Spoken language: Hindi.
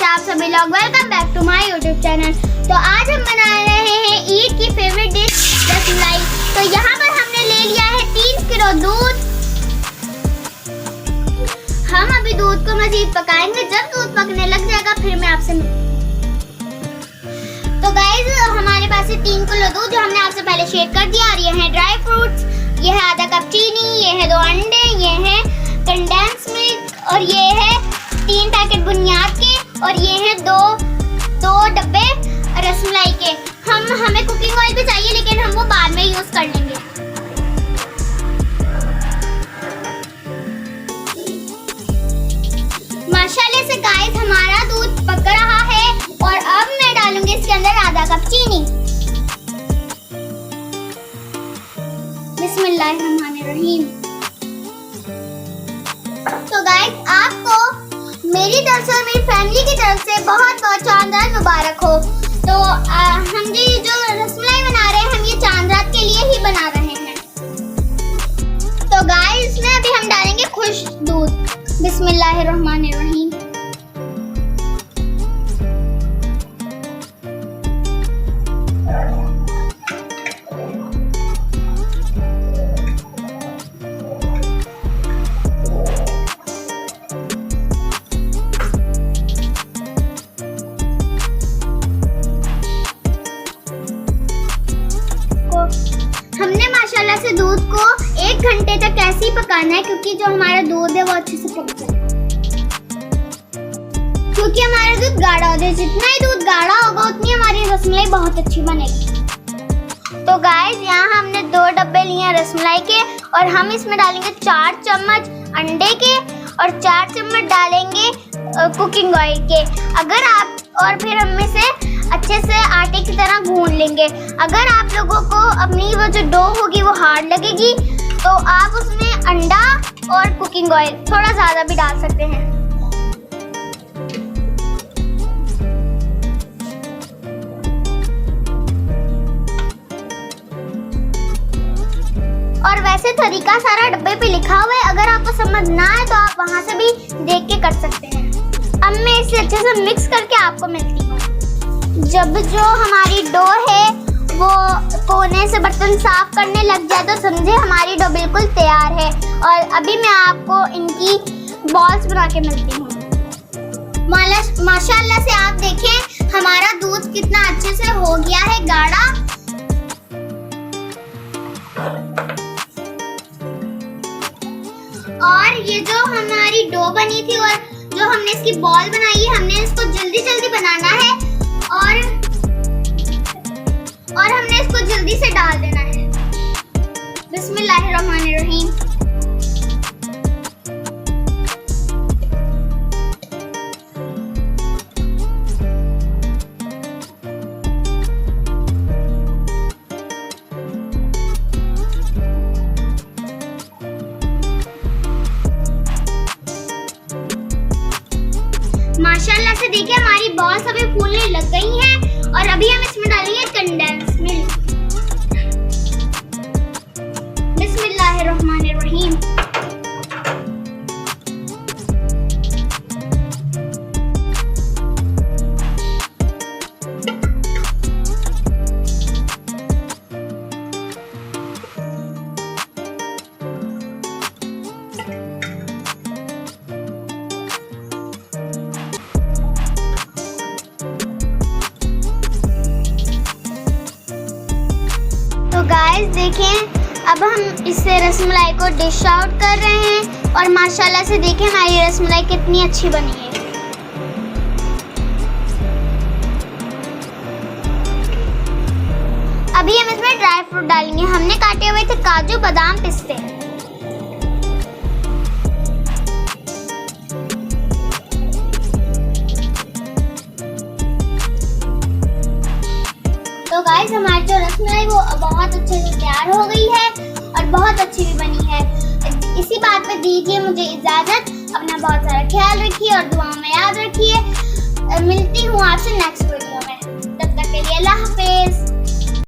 आप सभी लोग, welcome back to my YouTube channel. तो आज हम बना रहे हैं ईद की फेवरेट डिश रसमलाई। तो यहाँ पर हमने ले लिया है 3 किलो दूध। हम अभी दूध को मजीद पकाएंगे, जब दूध पकने लग जाएगा फिर मैं आपसे तो गाइज हमारे पास है 3 किलो दूध जो हमने आपसे पहले शेयर कर दिया। और ये है ड्राई फ्रूट्स, ये है आधा कप चीनी, ये है 2 अंडे, ये है कंडेंस मिल्क और ये है 3 पैकेट बुनियाद के और ये है दो डब्बे रसमलाई के। हमें कुकिंग ऑयल भी चाहिए लेकिन हम वो बाद में यूज कर लेंगे। माशाल्लाह से गाइस हमारा दूध पक रहा है और अब मैं डालूंगी इसके अंदर आधा कप चीनी। बिस्मिल्लाहिर्रहमानिर्रहीम। तो गाइस आपको मेरी तरफ से और मेरी फैमिली की तरफ से बहुत बहुत चांद रात मुबारक हो। तो हम जो रसमलाई बना रहे हैं हम ये चांद रात के लिए ही बना रहे हैं। तो गाइस इसमें अभी हम डालेंगे खुश दूध। बिस्मिल्लाहिर्रहमानिर्रहीम। हमने माशाल्लाह से दूध को 1 घंटे तक ऐसे ही पकाना है क्योंकि जो हमारा दूध है वो अच्छे से पक जाए। क्योंकि हमारा दूध गाढ़ा हो जाए, जितना ही दूध गाढ़ा होगा उतनी हमारी रसमलाई बहुत अच्छी बनेगी। तो गाइस यहाँ हमने 2 डब्बे लिए हैं रसमलाई के और हम इसमें डालेंगे 4 चम्मच अंडे के और 4 चम्मच डालेंगे कुकिंग ऑयल के। अगर आप और फिर हम इसे अच्छे से आटे की तरह गूंद लेंगे। अगर आप लोगों को अपनी वो जो डो होगी वो हार्ड लगेगी तो आप उसमें अंडा और कुकिंग ऑयल थोड़ा ज़्यादा भी डाल सकते हैं। और वैसे तरीका सारा डब्बे पे लिखा हुआ है, अगर आपको समझ ना आए तो आप वहाँ से भी देख के कर सकते हैं। अब मैं इसे अच्छे से मिक्स करके आपको मिलती हूँ। जब जो हमारी डो है वो कोने से बर्तन साफ करने लग जाए तो समझे हमारी डो बिल्कुल तैयार है। और अभी मैं आपको इनकी बॉल्स बना के मिलती हूँ। माशाल्लाह से आप देखें हमारा दूध कितना अच्छे से हो गया है गाढ़ा। और ये जो हमारी डो बनी थी और जो हमने इसकी बॉल बनाई है हमने इसको जल्दी जल्दी बनाना है और हमने इसको जल्दी से डाल देना है। बिस्मिल्लाहिर्रहमानिर्रहीम। माशाल्लाह से देखिए हमारी बॉल्स अभी फूलने लग गई हैं और अभी हम इसमें डालेंगे कंडेंस मिल्क। बिस्मिल्लाहिर्रहमानिर्रहीम। तो गाइस देखें अब हम इससे रसमलाई को डिश आउट कर रहे हैं और माशाल्लाह से देखें हमारी रसमलाई कितनी अच्छी बनी है। अभी हम इसमें ड्राई फ्रूट डालेंगे। हमने काटे हुए थे काजू, बादाम, पिस्ते। तो गाइस हमारी जो रसमलाई वो बहुत अच्छे से तैयार हो गई है और बहुत अच्छी भी बनी है। इसी बात पे दीजिए मुझे इजाजत। अपना बहुत सारा ख्याल रखिए और दुआ में याद रखिए। मिलती हूँ आपसे नेक्स्ट वीडियो में। तब तक के लिए अल्लाह हाफिज।